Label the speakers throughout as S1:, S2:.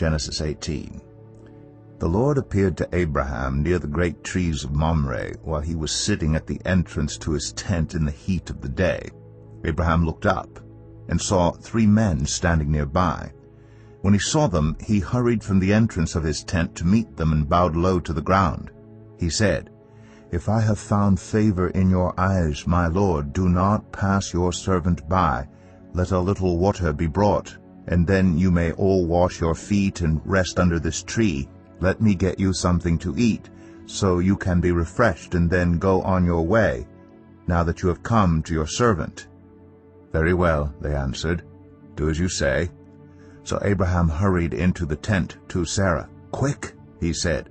S1: Genesis 18. The Lord appeared to Abraham near the great trees of Mamre while he was sitting at the entrance to his tent in the heat of the day. Abraham looked up and saw 3 men standing nearby. When he saw them, he hurried from the entrance of his tent to meet them and bowed low to the ground. He said, "If I have found favor in your eyes, my Lord, do not pass your servant by. Let a little water be brought, and then you may all wash your feet and rest under this tree. Let me get you something to eat, so you can be refreshed and then go on your way, now that you have come to your servant." "Very well," they answered. "Do as you say." So Abraham hurried into the tent to Sarah. "Quick," he said,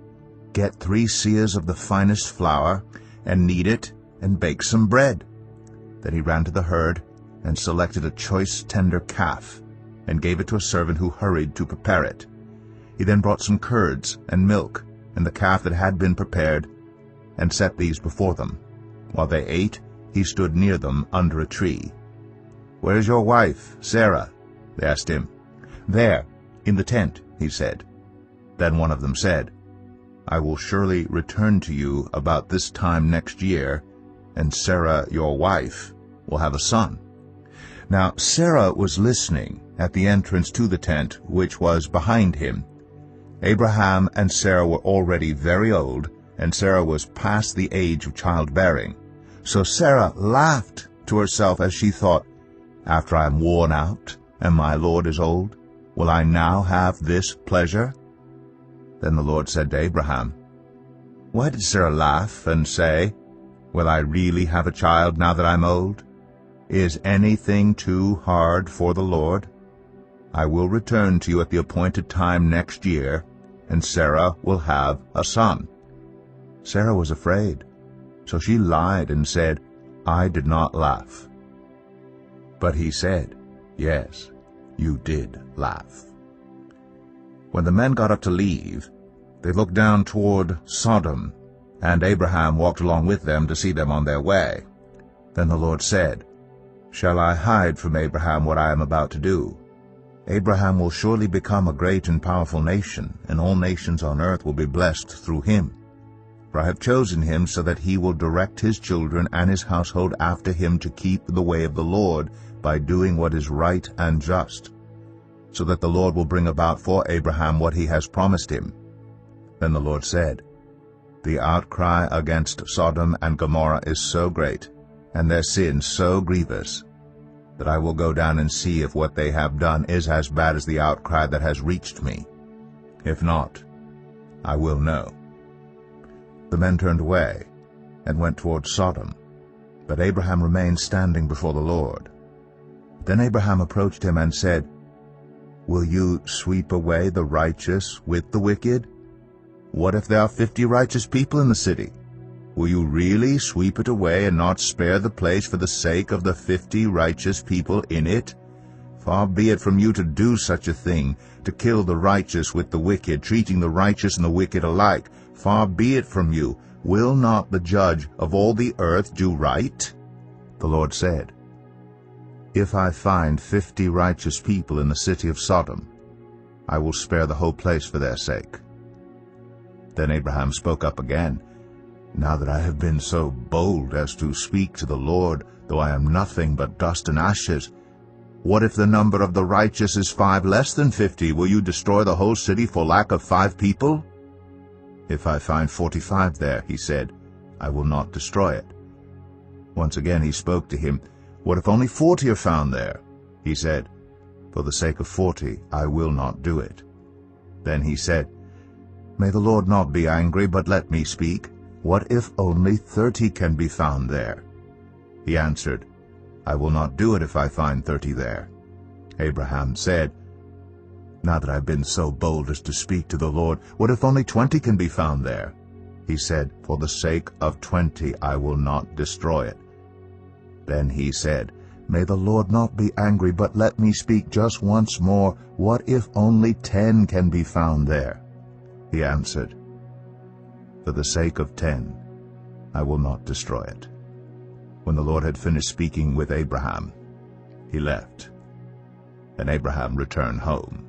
S1: "get 3 seahs of the finest flour, and knead it, and bake some bread." Then he ran to the herd, and selected a choice tender calf, and gave it to a servant who hurried to prepare it. He then brought some curds and milk, and the calf that had been prepared, and set these before them. While they ate, he stood near them under a tree. "Where is your wife, Sarah?" they asked him. "There, in the tent," he said. Then one of them said, "I will surely return to you about this time next year, and Sarah, your wife, will have a son." Now Sarah was listening at the entrance to the tent, which was behind him. Abraham and Sarah were already very old, and Sarah was past the age of childbearing. So Sarah laughed to herself as she thought, "After I am worn out, and my Lord is old, will I now have this pleasure?" Then the Lord said to Abraham, "Why did Sarah laugh and say, 'Will I really have a child now that I'm old?' Is anything too hard for the Lord? I will return to you at the appointed time next year, and Sarah will have a son." Sarah was afraid, so she lied and said, "I did not laugh." But he said, "Yes, you did laugh." When the men got up to leave, they looked down toward Sodom, and Abraham walked along with them to see them on their way. Then the Lord said, "Shall I hide from Abraham what I am about to do? Abraham will surely become a great and powerful nation, and all nations on earth will be blessed through him. For I have chosen him so that he will direct his children and his household after him to keep the way of the Lord by doing what is right and just, so that the Lord will bring about for Abraham what he has promised him." Then the Lord said, "The outcry against Sodom and Gomorrah is so great, and their sin so grievous, that I will go down and see if what they have done is as bad as the outcry that has reached me. If not, I will know." The men turned away and went toward Sodom, but Abraham remained standing before the Lord. Then Abraham approached him and said, "Will you sweep away the righteous with the wicked? What if there are 50 righteous people in the city? Will you really sweep it away and not spare the place for the sake of the 50 righteous people in it? Far be it from you to do such a thing, to kill the righteous with the wicked, treating the righteous and the wicked alike. Far be it from you. Will not the judge of all the earth do right?" The Lord said, "If I find 50 righteous people in the city of Sodom, I will spare the whole place for their sake." Then Abraham spoke up again, "Now that I have been so bold as to speak to the Lord, though I am nothing but dust and ashes, what if the number of the righteous is 5 less than 50? Will you destroy the whole city for lack of 5 people? If I find 45 there," he said, "I will not destroy it." Once again he spoke to him, "What if only 40 are found there?" He said, "For the sake of 40, I will not do it." Then he said, "May the Lord not be angry, but let me speak. What if only 30 can be found there?" He answered, "I will not do it if I find 30 there." Abraham said, "Now that I've been so bold as to speak to the Lord, what if only 20 can be found there?" He said, "For the sake of 20 I will not destroy it." Then he said, "May the Lord not be angry, but let me speak just once more. What if only 10 can be found there?" He answered, "For the sake of 10, I will not destroy it." When the Lord had finished speaking with Abraham, he left, and Abraham returned home.